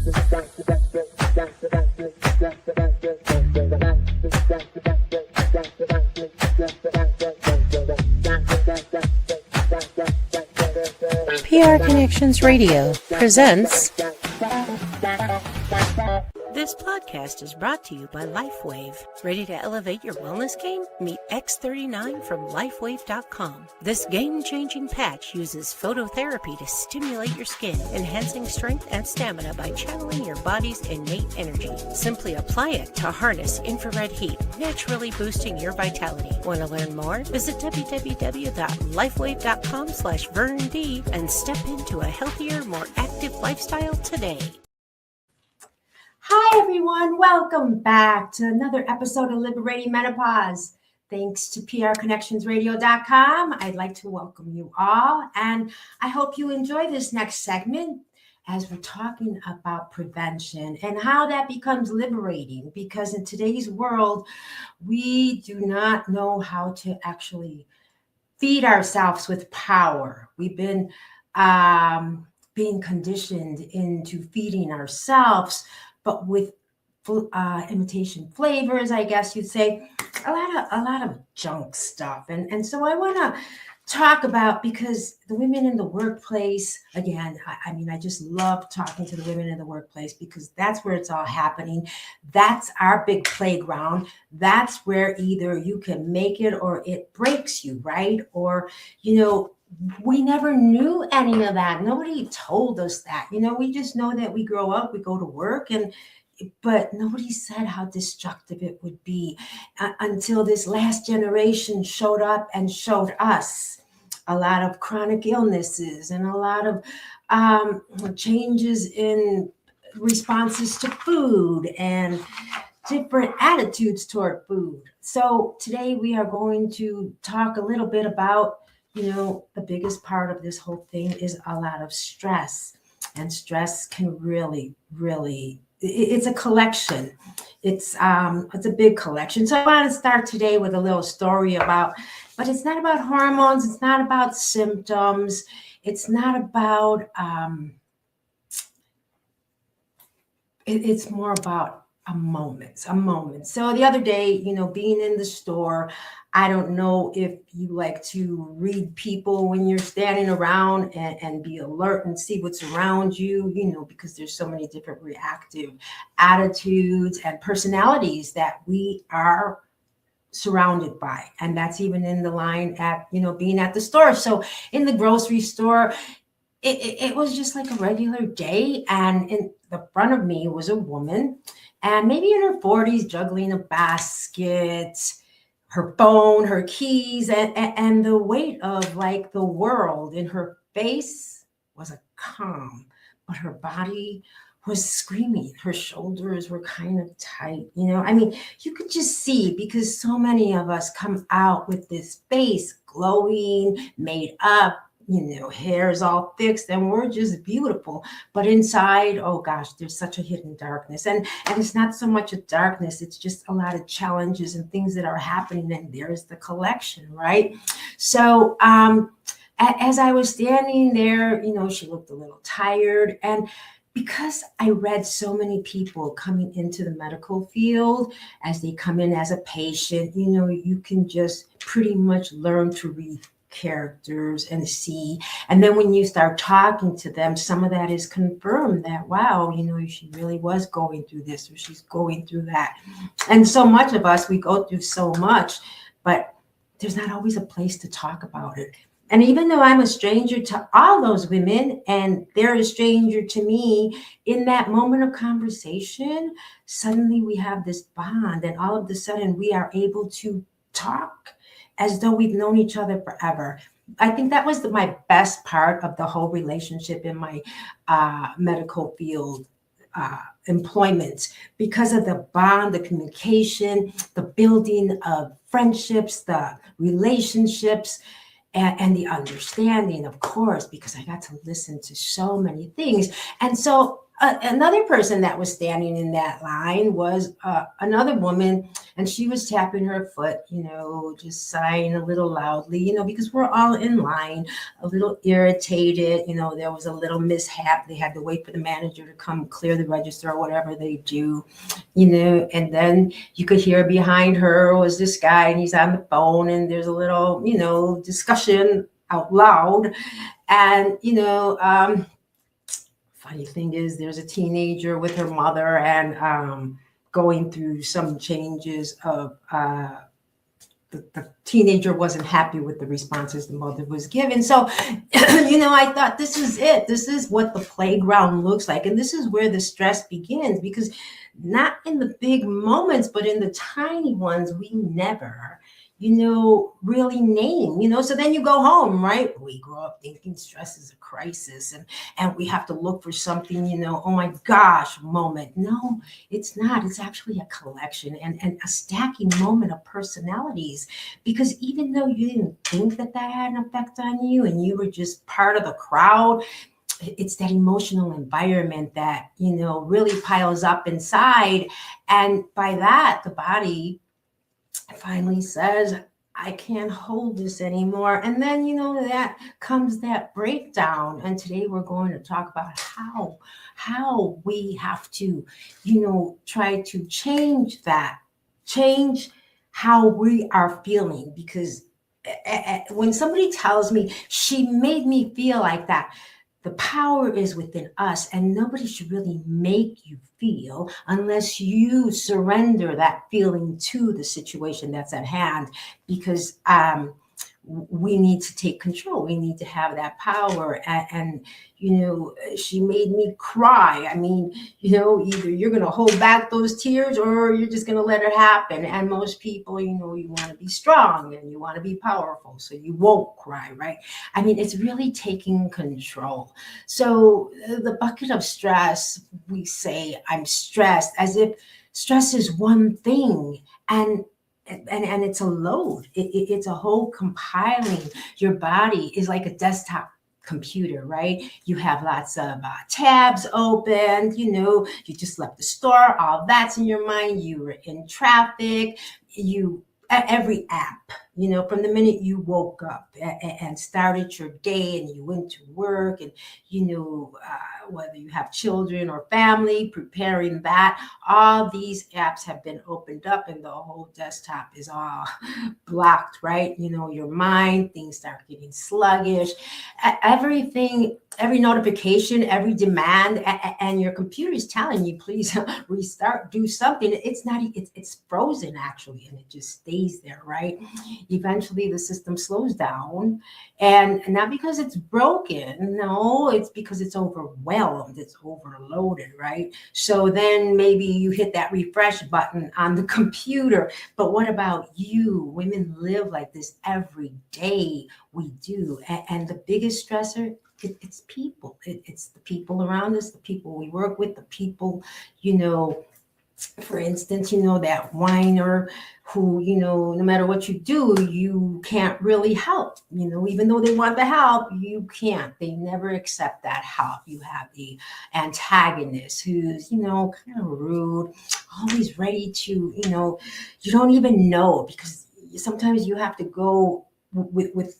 PR Connections Radio presents. This podcast is brought to you by LifeWave. Ready to elevate your wellness game? Meet X39 from LifeWave.com. This game-changing patch uses phototherapy to stimulate your skin, enhancing strength and stamina by channeling your body's innate energy. Simply apply it to harness infrared heat, naturally boosting your vitality. Want to learn more? Visit www.lifewave.com/VernD and step into a healthier, more active lifestyle today. Hi, everyone. Welcome back to another episode of Liberating Menopause. Thanks to prconnectionsradio.com. I'd like to welcome you all, and I hope you enjoy this next segment as we're talking about prevention and how that becomes liberating, because in today's world, we do not know how to actually feed ourselves with power. We've been being conditioned into feeding ourselves, but with imitation flavors, I guess you'd say, a lot of junk stuff. And so I want to talk about, because the women in the workplace, again, I just love talking to the women in the workplace, because that's where it's all happening. That's our big playground. That's where either you can make it or it breaks you, right? Or, we never knew any of that. Nobody told us that. We just know that we grow up, we go to work, but nobody said how destructive it would be until this last generation showed up and showed us a lot of chronic illnesses and a lot of changes in responses to food and different attitudes toward food. So today we are going to talk a little bit about the biggest part of this whole thing is a lot of stress, and stress can really, it's a collection. It's a big collection. So I want to start today with a little story but it's not about hormones. It's not about symptoms. It's not about, it's more about a moment. So the other day, being in the store, I don't know if you like to read people when you're standing around and be alert and see what's around you, because there's so many different reactive attitudes and personalities that we are surrounded by. And that's even in the line at, being at the store. So in the grocery store, it was just like a regular day. And in the front of me was a woman, and maybe in her 40s, juggling a basket, her phone, her keys, and the weight of like the world in her face was a calm, but her body was screaming. Her shoulders were kind of tight. You could just see, because so many of us come out with this face glowing, made up, hair is all fixed, and we're just beautiful. But inside, oh gosh, there's such a hidden darkness. And it's not so much a darkness, it's just a lot of challenges and things that are happening. And there's the collection, right? So as I was standing there, she looked a little tired. And because I read so many people coming into the medical field, as they come in as a patient, you can just pretty much learn to read characters and see. And then when you start talking to them, some of that is confirmed that, wow, she really was going through this, or she's going through that. And so much of us, we go through so much, but there's not always a place to talk about it. And even though I'm a stranger to all those women, and they're a stranger to me, in that moment of conversation, suddenly we have this bond, and all of a sudden we are able to talk as though we've known each other forever. I think that was my best part of the whole relationship in my medical field employment, because of the bond, the communication, the building of friendships, the relationships, and the understanding, of course, because I got to listen to so many things. And so Another person that was standing in that line was another woman, and she was tapping her foot, just sighing a little loudly, because we're all in line, a little irritated. There was a little mishap. They had to wait for the manager to come clear the register or whatever they do, and then you could hear behind her was this guy, and he's on the phone, and there's a little, discussion out loud. And, funny thing is, there's a teenager with her mother, and going through some changes of the teenager wasn't happy with the responses the mother was given. So, I thought, this is it. This is what the playground looks like. And this is where the stress begins, because not in the big moments, but in the tiny ones, we never really name, so then you go home, right? We grow up thinking stress is a crisis, and we have to look for something, oh my gosh, moment. No, it's not. It's actually a collection and a stacking moment of personalities, because even though you didn't think that had an effect on you and you were just part of the crowd, it's that emotional environment that, really piles up inside. And by that, the body finally says, I can't hold this anymore. And then, that comes that breakdown. And today we're going to talk about how we have to, try to change that, change how we are feeling. Because when somebody tells me, she made me feel like that, the power is within us, and nobody should really make you feel unless you surrender that feeling to the situation that's at hand, because we need to take control. We need to have that power. And she made me cry. I mean, either you're going to hold back those tears or you're just going to let it happen. And most people, you want to be strong and you want to be powerful, so you won't cry, right? I mean, it's really taking control. So the bucket of stress, we say, I'm stressed, as if stress is one thing. And it's a load. It's a whole compiling. Your body is like a desktop computer, right? You have lots of tabs open. You just left the store. All that's in your mind. You were in traffic. Every app, from the minute you woke up and started your day and you went to work, and whether you have children or family, preparing that, all these apps have been opened up and the whole desktop is all blocked, right? Your mind, things start getting sluggish. Everything, every notification, every demand, and your computer is telling you, please restart, do something. It's frozen actually, and it just stays there, right? Eventually the system slows down, and not because it's broken. No, it's because it's overwhelmed, it's overloaded, right? So then maybe you hit that refresh button on the computer. But what about you? Women live like this every day. We do. And the biggest stressor, it's people. It's the people around us, the people we work with, the people, for instance, that whiner who, no matter what you do, you can't really help. Even though they want the help, you can't. They never accept that help. You have the antagonist who's, kind of rude, always ready to, you don't even know, because sometimes you have to go with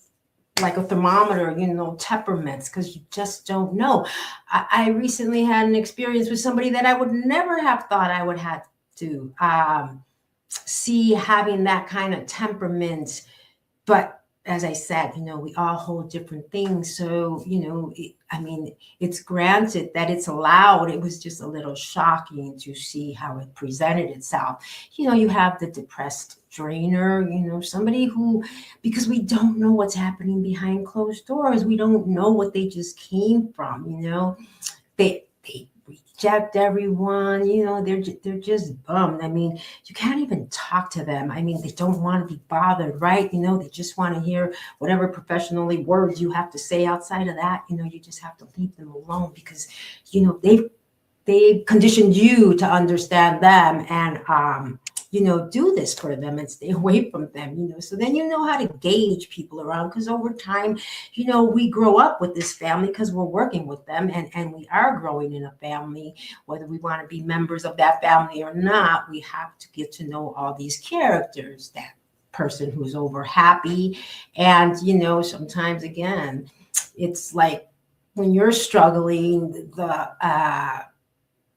like a thermometer, temperaments, because you just don't know. I recently had an experience with somebody that I would never have thought I would have to see having that kind of temperament. But as I said, we all hold different things. So, it's granted that it's allowed. It was just a little shocking to see how it presented itself. You have the depressed drainer, somebody who, because we don't know what's happening behind closed doors. We don't know what they just came from, they reject everyone, they're just bummed. I mean, you can't even talk to them. I mean, they don't want to be bothered, right? They just want to hear whatever professionally words you have to say. Outside of that, you just have to leave them alone, because, they've conditioned you to understand them. And do this for them and stay away from them. So then you know how to gauge people around, because over time, we grow up with this family because we're working with them, and we are growing in a family. Whether we want to be members of that family or not, we have to get to know all these characters, that person who's over happy. And sometimes, again, it's like when you're struggling, the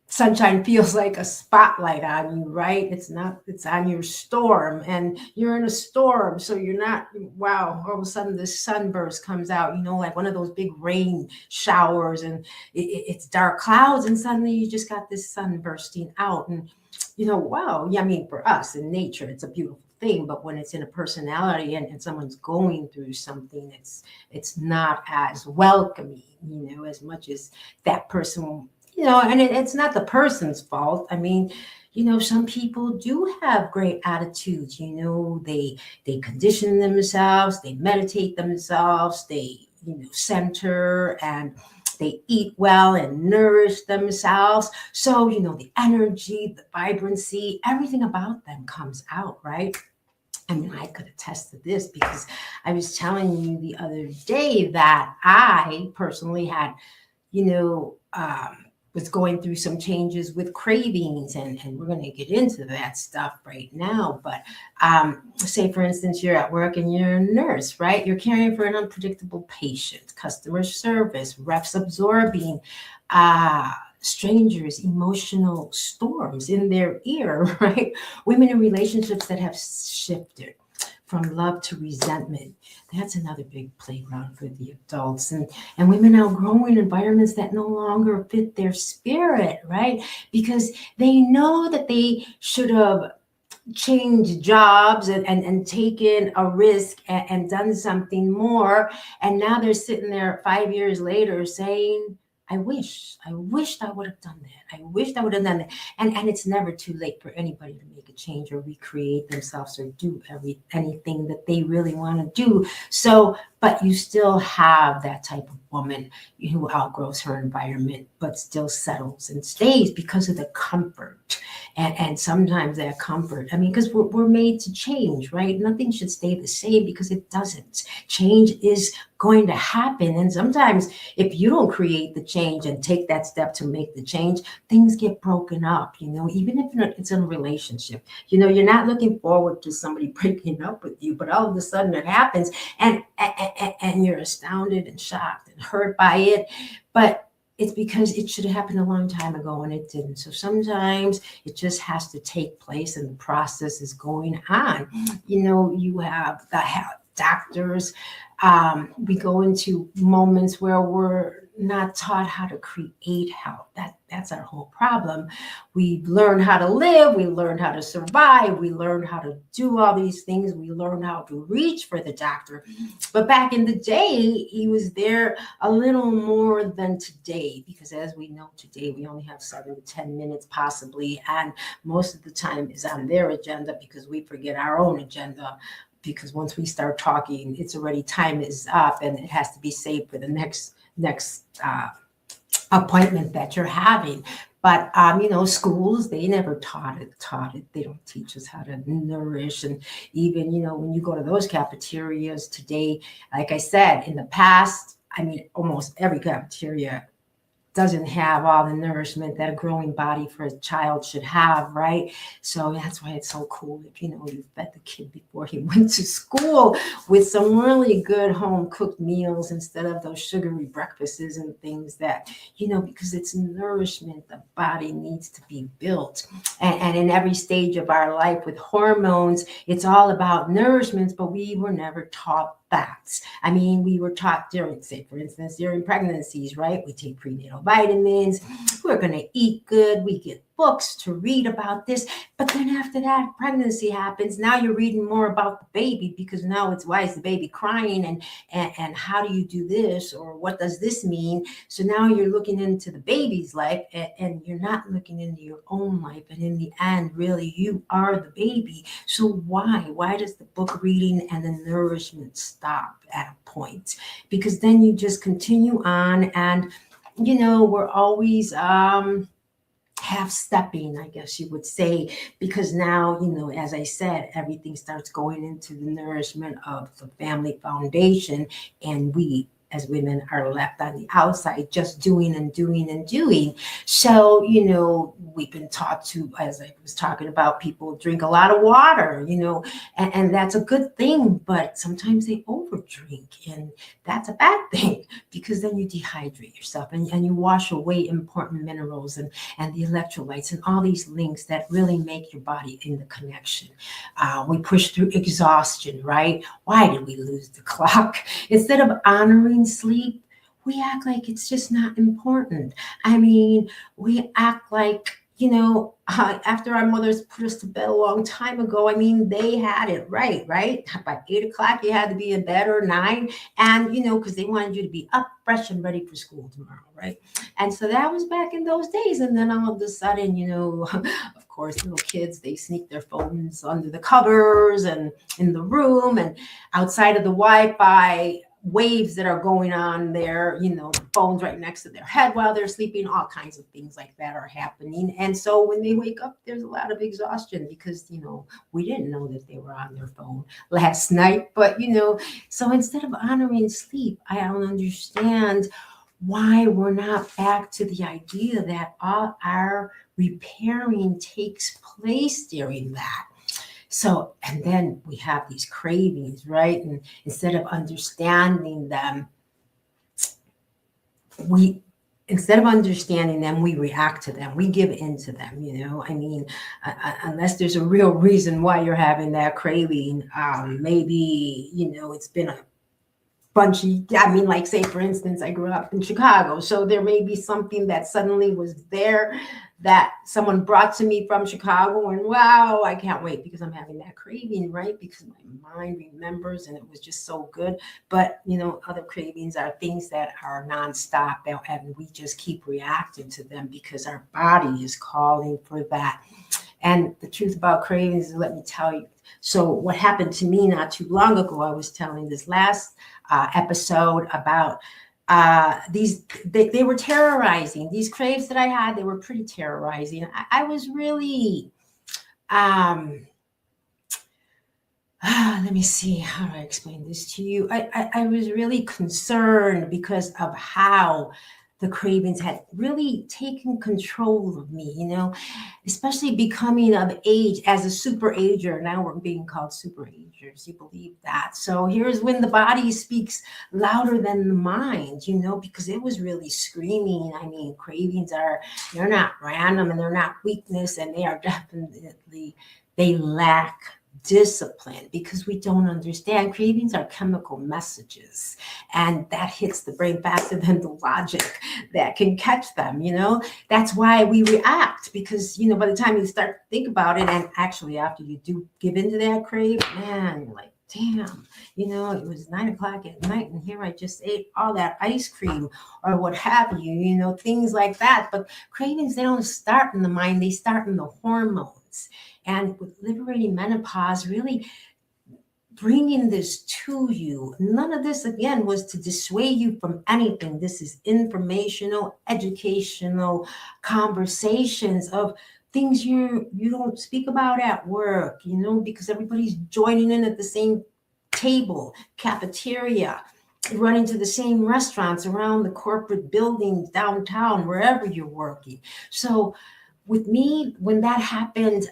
sunshine feels like a spotlight on you, right? It's not, it's on your storm, and you're in a storm. So you're not, wow, all of a sudden this sunburst comes out, like one of those big rain showers, and it's dark clouds, and suddenly you just got this sun bursting out. And, wow. Yeah, I mean, for us in nature, it's a beautiful thing. But when it's in a personality, and someone's going through something, it's not as welcoming, as much as that person. And it's not the person's fault. I mean, some people do have great attitudes. They condition themselves, they meditate themselves, they center, and they eat well and nourish themselves. So the energy, the vibrancy, everything about them comes out, right? I mean, I could attest to this, because I was telling you the other day that I personally had, was going through some changes with cravings, and we're going to get into that stuff right now. But say, for instance, you're at work and you're a nurse, right? You're caring for an unpredictable patient, customer service, reps absorbing strangers' emotional storms in their ear, right? Women in relationships that have shifted from love to resentment. That's another big playground for the adults. And women outgrowing environments that no longer fit their spirit, right? Because they know that they should have changed jobs and taken a risk and done something more. And now they're sitting there 5 years later saying, I wished I would have done that. I wished I would have done that. And it's never too late for anybody to make a change or recreate themselves or do anything that they really want to do. So, but you still have that type of woman who outgrows her environment, but still settles and stays because of the comfort. And sometimes that comfort, I mean, because we're made to change, right? Nothing should stay the same, because it doesn't. Change is going to happen. And sometimes if you don't create the change and take that step to make the change, things get broken up, even if it's in a relationship. You're not looking forward to somebody breaking up with you, but all of a sudden it happens, and you're astounded and shocked and hurt by it. But it's because it should have happened a long time ago and it didn't. So sometimes it just has to take place, and the process is going on. You have the doctors. We go into moments where we're not taught how to create health. That's our whole problem. We learn how to live. We learn how to survive. We learn how to do all these things. We learn how to reach for the doctor. But back in the day, he was there a little more than today, because as we know today, we only have 7 to 10 minutes possibly. And most of the time is on their agenda, because we forget our own agenda. Because once we start talking, it's already, time is up, and it has to be saved for the next appointment that you're having. But schools, they never taught it. They don't teach us how to nourish. And even when you go to those cafeterias today, like I said, in the past, I mean, almost every cafeteria doesn't have all the nourishment that a growing body for a child should have, right? So that's why it's so cool if you fed the kid before he went to school with some really good home cooked meals, instead of those sugary breakfasts and things that, because it's nourishment. The body needs to be built. And in every stage of our life with hormones, it's all about nourishment, but we were never taught that. I mean, we were taught during, say, for instance, during pregnancies, right? We take prenatal vitamins. We're going to eat good. We get books to read about this. But then after that pregnancy happens, now you're reading more about the baby, because now it's, why is the baby crying, and how do you do this, or what does this mean? So now you're looking into the baby's life, and you're not looking into your own life. And in the end, really, you are the baby. So why does the book reading and the nourishment stop at a point? Because then you just continue on, and we're always half stepping, I guess you would say, because now, as I said, everything starts going into the nourishment of the family foundation, and we as women are left on the outside just doing and doing and doing. So, we've been taught to, as I was talking about, people drink a lot of water, and that's a good thing, but sometimes they overdrink, and that's a bad thing because then you dehydrate yourself and you wash away important minerals and the electrolytes and all these links that really make your body in the connection. We push through exhaustion, right? Why did we lose the clock? Instead of honoring sleep, we act like it's just not important. I mean, we act like, after our mothers put us to bed a long time ago, I mean, they had it right? By 8 o'clock, you had to be in bed, or 9. And, because they wanted you to be up, fresh, and ready for school tomorrow, right? And so that was back in those days. And then all of a sudden, of course, little kids, they sneak their phones under the covers and in the room and outside of the Wi-Fi waves that are going on there, the phone's right next to their head while they're sleeping, all kinds of things like that are happening. And so when they wake up, there's a lot of exhaustion because, we didn't know that they were on their phone last night. But, so instead of honoring sleep, I don't understand why we're not back to the idea that all our repairing takes place during that. So, and then we have these cravings, right? And instead of understanding them, we react to them. We give in to them, I mean, unless there's a real reason why you're having that craving, maybe, it's been a bunch of, like, say, for instance, I grew up in Chicago. So there may be something that suddenly was there that someone brought to me from Chicago, and wow, I can't wait because I'm having that craving, right? Because my mind remembers and it was just so good. But, other cravings are things that are nonstop, and we just keep reacting to them because our body is calling for that. And the truth about cravings is, let me tell you. So what happened to me not too long ago, I was telling this last episode about they were terrorizing. These craves that I had, they were pretty terrorizing. I was really, let me see, how do I explain this to you? I was really concerned because of how the cravings had really taken control of me, especially becoming of age as a super ager. Now we're being called super agers. You believe that? So here's when the body speaks louder than the mind, because it was really screaming. I mean, cravings they're not random, and they're not weakness, and they are definitely, they lack discipline because we don't understand. Cravings are chemical messages, and that hits the brain faster than the logic that can catch them. That's why we react, because by the time you start to think about it, and actually after you do give into that crave, man, you're like, damn, it was 9 o'clock at night, and here I just ate all that ice cream or what have you, things like that. But cravings, they don't start in the mind, they start in the hormones. And with liberating menopause, really bringing this to you, none of this, again, was to dissuade you from anything. This is informational, educational conversations of things you don't speak about at work, because everybody's joining in at the same table, cafeteria, running to the same restaurants around the corporate buildings, downtown, wherever you're working. So with me, when that happened,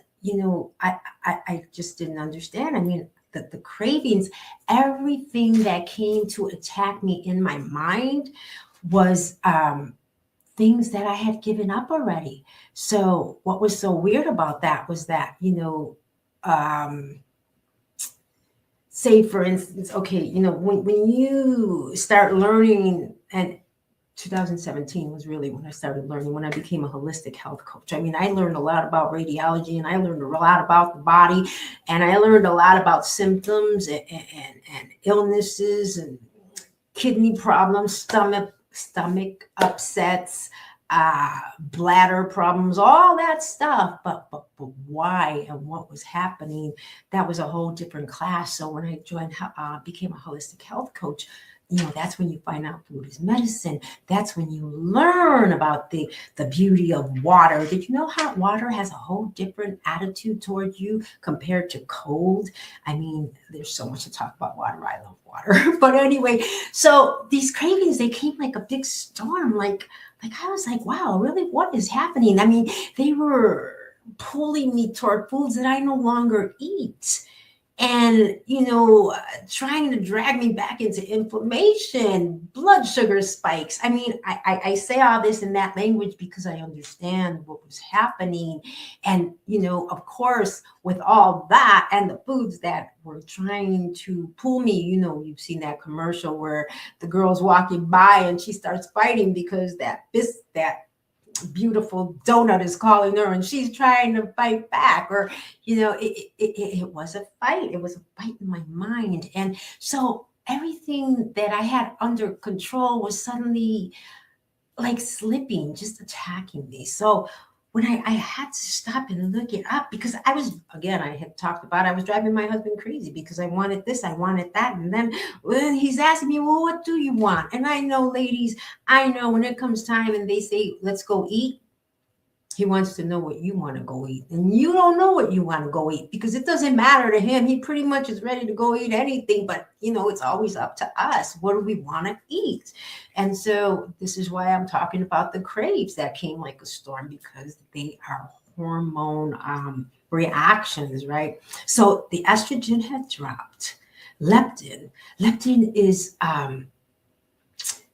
I just didn't understand. I mean, the cravings, everything that came to attack me in my mind was things that I had given up already. So what was so weird about that was that, say, for instance, okay, when you start learning, and 2017 was really when I started learning, when I became a holistic health coach. I mean, I learned a lot about radiology, and I learned a lot about the body, and I learned a lot about symptoms and illnesses and kidney problems, stomach upsets, bladder problems, all that stuff. But why and what was happening, that was a whole different class. So when I became a holistic health coach, that's when you find out food is medicine. That's when you learn about the beauty of water. Did you know hot water has a whole different attitude towards you compared to cold? I mean, there's so much to talk about water. I love water. But anyway, so these cravings, they came like a big storm. Like I was like, wow, really, what is happening? I mean, they were pulling me toward foods that I no longer eat, and trying to drag me back into inflammation, blood sugar spikes. I mean, I say all this in that language because I understand what was happening. And of course, with all that and the foods that were trying to pull me, you've seen that commercial where the girl's walking by and she starts fighting because that beautiful donut is calling her and she's trying to fight back. Or it was a fight. It was a fight in my mind. And so everything that I had under control was suddenly like slipping, just attacking me. So when I had to stop and look it up, because I was, again, I had talked about, I was driving my husband crazy because I wanted this, I wanted that. And then when he's asking me, well, what do you want? And I know, ladies, I know when it comes time and they say, let's go eat, he wants to know what you want to go eat. And you don't know what you want to go eat because it doesn't matter to him. He pretty much is ready to go eat anything. But, it's always up to us. What do we want to eat? And so this is why I'm talking about the craves that came like a storm, because they are hormone reactions, right? So the estrogen had dropped. Leptin is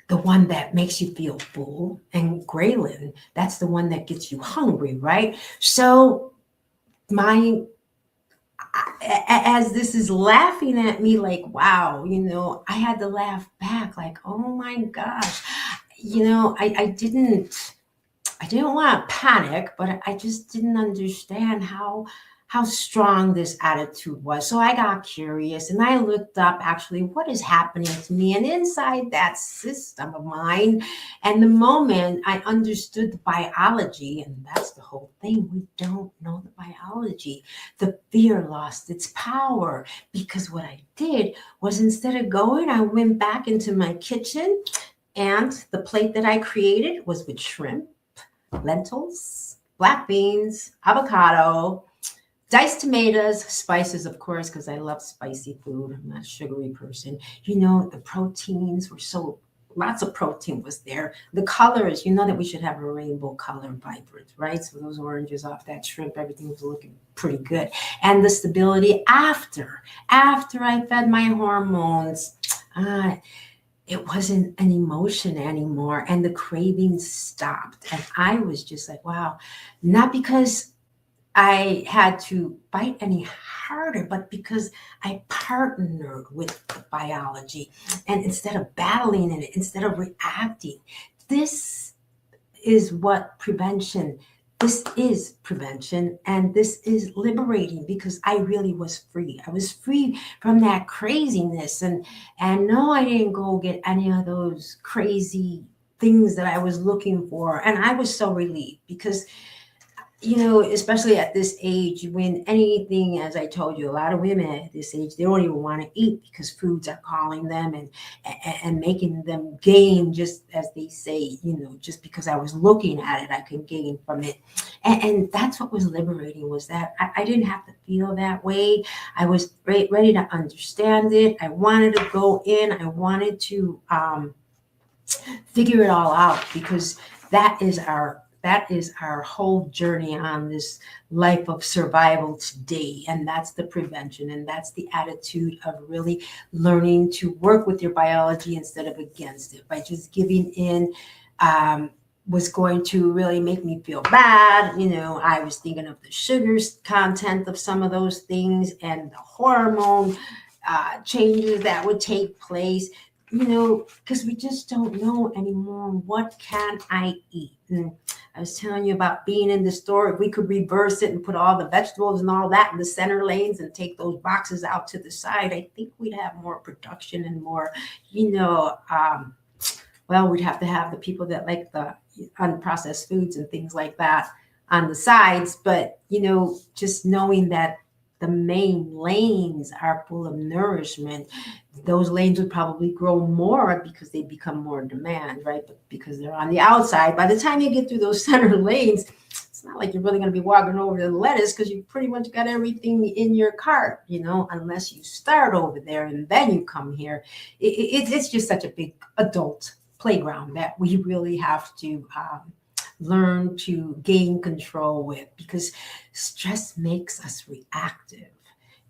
the one that makes you feel full, and ghrelin, that's the one that gets you hungry, right? So as this is laughing at me, like, wow, I had to laugh back, like, oh my gosh, I didn't want to panic, but I just didn't understand how strong this attitude was. So I got curious and I looked up actually what is happening to me. And inside that system of mine, and the moment I understood the biology, and that's the whole thing, we don't know the biology. The fear lost its power, because what I did was, instead of going, I went back into my kitchen, and the plate that I created was with shrimp, lentils, black beans, avocado, diced tomatoes, spices, of course, because I love spicy food. I'm not a sugary person. The proteins were lots of protein was there. The colors, that we should have a rainbow color vibrant, right? So those oranges off that shrimp, everything was looking pretty good. And the stability after I fed my hormones, it wasn't an emotion anymore, and the cravings stopped. And I was just like, wow, not because I had to fight any harder, but because I partnered with the biology. And instead of battling it, instead of reacting, this is prevention, and this is liberating, because I really was free. I was free from that craziness, and no, I didn't go get any of those crazy things that I was looking for. And I was so relieved, because especially at this age, when anything, as I told you, a lot of women at this age, they don't even want to eat because foods are calling them and making them gain, just as they say, just because I was looking at it, I could gain from it. And that's what was liberating, was that I didn't have to feel that way. I was ready to understand it. I wanted to go in. I wanted to figure it all out, because that is our whole journey on this life of survival today. And that's the prevention. And that's the attitude of really learning to work with your biology instead of against it. By just giving in was going to really make me feel bad. I was thinking of the sugar content of some of those things, and the hormone changes that would take place. Because we just don't know anymore, what can I eat? And I was telling you about being in the store. If we could reverse it and put all the vegetables and all that in the center lanes and take those boxes out to the side, I think we'd have more production and more, we'd have to have the people that like the unprocessed foods and things like that on the sides. But, just knowing that the main lanes are full of nourishment, those lanes would probably grow more because they become more demand, right? But because they're on the outside, by the time you get through those center lanes, it's not like you're really going to be walking over to the lettuce because you pretty much got everything in your cart, unless you start over there and then you come here. It's just such a big adult playground that we really have to learn to gain control with, because stress makes us reactive.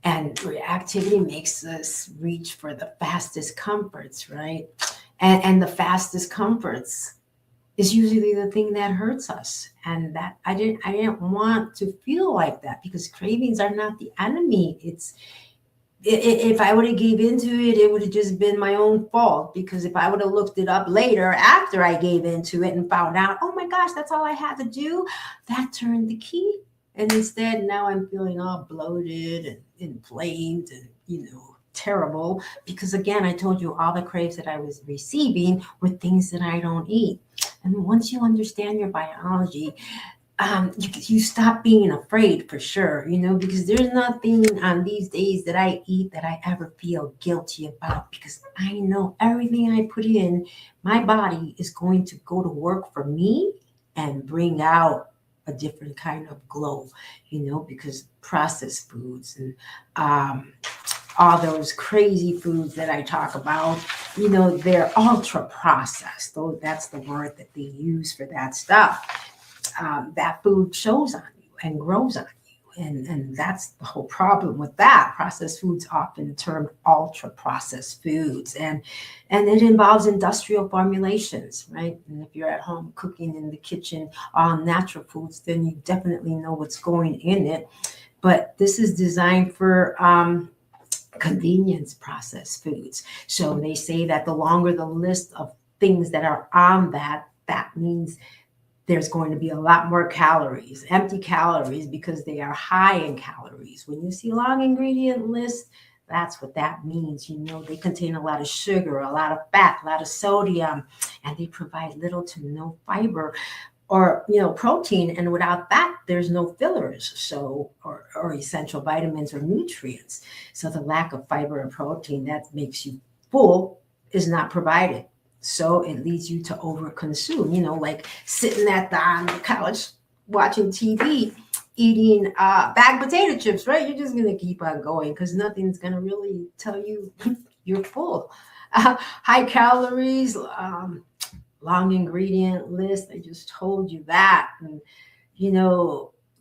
And reactivity makes us reach for the fastest comforts, right? And the fastest comforts is usually the thing that hurts us. And that I didn't want to feel like that, because cravings are not the enemy. If I would have gave into it, it would have just been my own fault. Because if I would have looked it up later after I gave into it and found out, oh my gosh, that's all I had to do, that turned the key. And instead, now I'm feeling all bloated and inflamed and, terrible. Because again, I told you all the craves that I was receiving were things that I don't eat. And once you understand your biology, you stop being afraid, for sure, because there's nothing on these days that I eat that I ever feel guilty about, because I know everything I put in my body is going to go to work for me and bring out a different kind of glow, because processed foods and all those crazy foods that I talk about, they're ultra processed. Though that's the word that they use for that stuff. That food shows on you and grows on you. And that's the whole problem with that. Processed foods often termed ultra processed foods. And it involves industrial formulations, right? And if you're at home cooking in the kitchen all natural foods, then you definitely know what's going in it. But this is designed for convenience processed foods. So they say that the longer the list of things that are on that means there's going to be a lot more calories, empty calories, because they are high in calories. When you see long ingredient lists, that's what that means. They contain a lot of sugar, a lot of fat, a lot of sodium, and they provide little to no fiber or protein. And without that, there's no fillers, or essential vitamins or nutrients. So the lack of fiber and protein that makes you full is not provided. So it leads you to overconsume, like sitting on the couch watching TV, eating bagged potato chips, right? You're just going to keep on going because nothing's going to really tell you you're full. High calories, long ingredient list. I just told you that. And,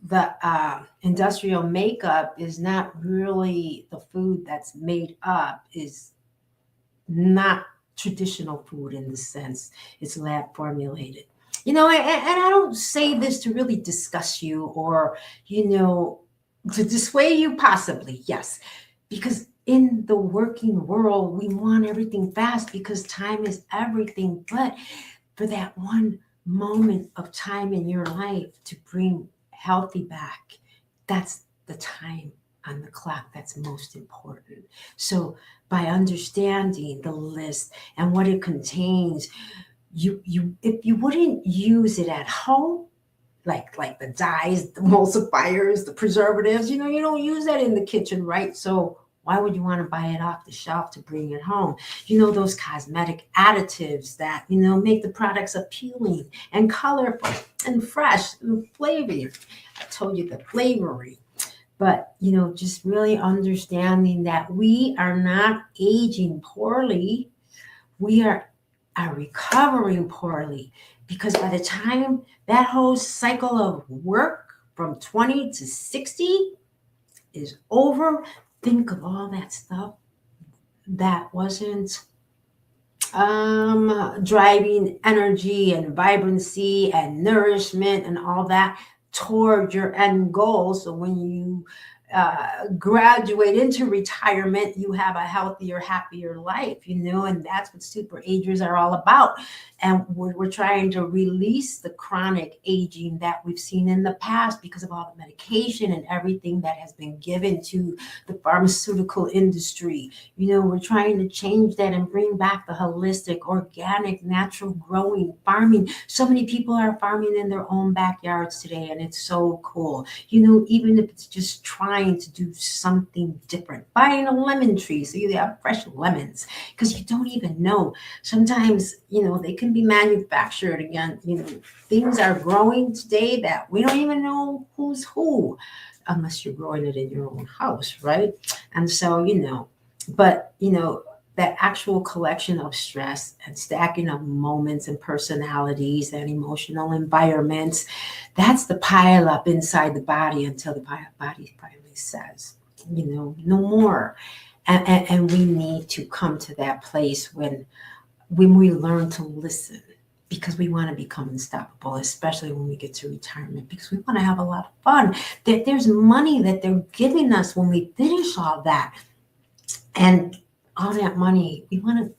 the industrial makeup is not really the food that's made up, is not traditional food in the sense it's lab formulated. And I don't say this to really discuss you or, to dissuade you, possibly, yes, because in the working world, we want everything fast because time is everything. But for that one moment of time in your life to bring healthy back, that's the time on the clock that's most important. So by understanding the list and what it contains, you if you wouldn't use it at home, like the dyes, the emulsifiers, the preservatives, you don't use that in the kitchen, right? So why would you want to buy it off the shelf to bring it home? Those cosmetic additives that, make the products appealing and colorful and fresh and flavory. I told you the flavoring. But, just really understanding that we are not aging poorly. We are recovering poorly, because by the time that whole cycle of work from 20 to 60 is over, think of all that stuff that wasn't driving energy and vibrancy and nourishment and all that toward your end goal. So when you graduate into retirement, you have a healthier, happier life, and that's what super agers are all about. And we're trying to release the chronic aging that we've seen in the past because of all the medication and everything that has been given to the pharmaceutical industry. We're trying to change that and bring back the holistic, organic, natural growing farming. So many people are farming in their own backyards today, and it's so cool. Even if it's just trying trying to do something different. Buying a lemon tree so you have fresh lemons, because you don't even know. Sometimes, they can be manufactured again. Things are growing today that we don't even know who's who, unless you're growing it in your own house, right? And so, but, that actual collection of stress and stacking of moments and personalities and emotional environments, that's the pile up inside the body until the body finally says, no more. And we need to come to that place when we learn to listen, because we want to become unstoppable, especially when we get to retirement, because we want to have a lot of fun. There's money that they're giving us when we finish all that. And all that money, we want to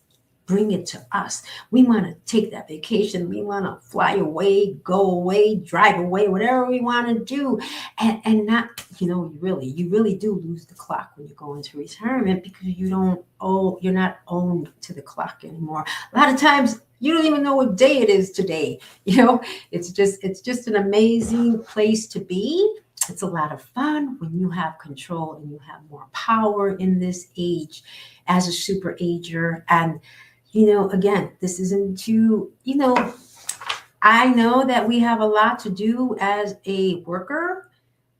bring it to us. We want to take that vacation. We want to fly away, go away, drive away, whatever we want to do. And not, you really do lose the clock when you go into retirement, because you're not owned to the clock anymore. A lot of times you don't even know what day it is today. It's just an amazing place to be. It's a lot of fun when you have control and you have more power in this age as a super ager. And, again, this isn't to, I know that we have a lot to do as a worker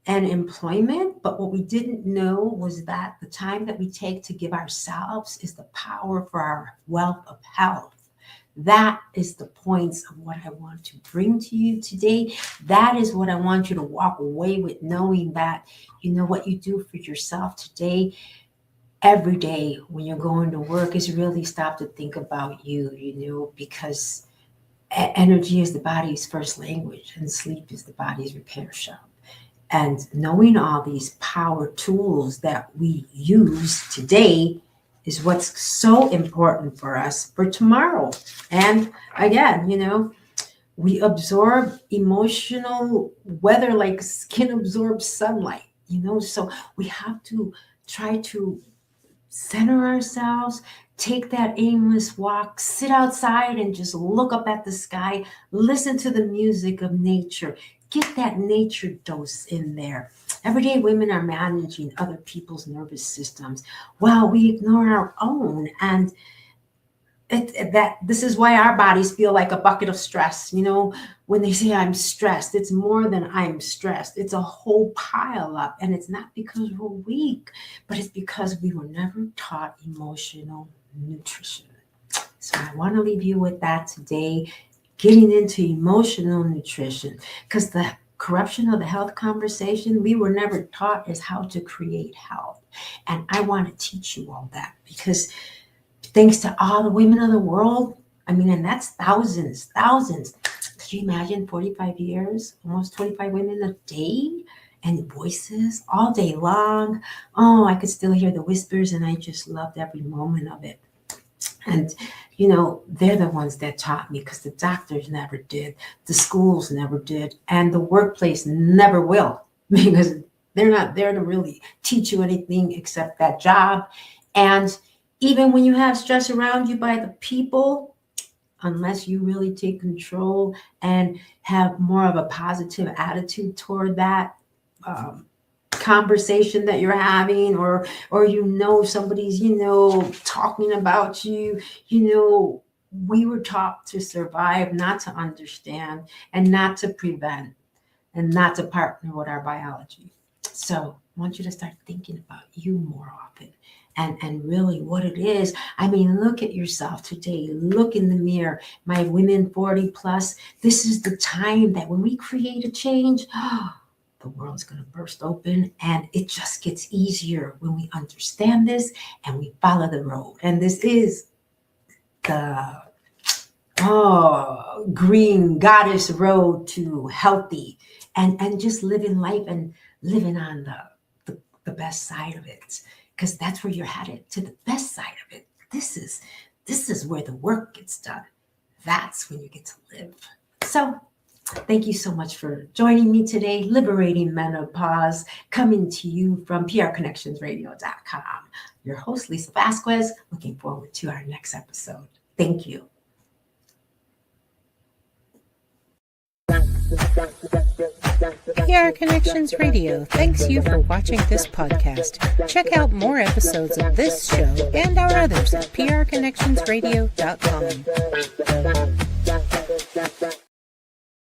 and employment, but what we didn't know was that the time that we take to give ourselves is the power for our wealth of health. That is the points of what I want to bring to you today. That is what I want you to walk away with, knowing that, what you do for yourself today, every day when you're going to work, is really stop to think about you, because energy is the body's first language and sleep is the body's repair shop. And knowing all these power tools that we use today is what's so important for us for tomorrow. And again, we absorb emotional weather like skin absorbs sunlight, so we have to try to center ourselves, take that aimless walk, sit outside and just look up at the sky, listen to the music of nature, get that nature dose in there. Every day women are managing other people's nervous systems while we ignore our own. And this is why our bodies feel like a bucket of stress. When they say I'm stressed, it's more than I'm stressed. It's a whole pile up. And it's not because we're weak, but it's because we were never taught emotional nutrition. So I want to leave you with that today, getting into emotional nutrition, because the corruption of the health conversation, we were never taught is how to create health. And I want to teach you all that, because thanks to all the women of the world, and that's thousands. Could you imagine 45 years, almost 25 women a day, and voices all day long? Oh, I could still hear the whispers, and I just loved every moment of it. And, they're the ones that taught me, because the doctors never did, the schools never did, and the workplace never will, because they're not there to really teach you anything except that job. And even when you have stress around you by the people, unless you really take control and have more of a positive attitude toward that conversation that you're having, or somebody's talking about you, we were taught to survive, not to understand, and not to prevent, and not to partner with our biology. So I want you to start thinking about you more often, and really what it is. Look at yourself today. Look in the mirror. My women 40 plus, this is the time that when we create a change, the world's going to burst open, and it just gets easier when we understand this and we follow the road. And this is the green goddess road to healthy and just living life and living on the best side of it, because that's where you're headed, to the best side of it. This is where the work gets done. That's when you get to live. So thank you so much for joining me today. Liberating Menopause, coming to you from prconnectionsradio.com. Your host, Lisa Vasquez. Looking forward to our next episode. Thank you. PR Connections Radio thanks you for watching this podcast. Check out more episodes of this show and our others at prconnectionsradio.com.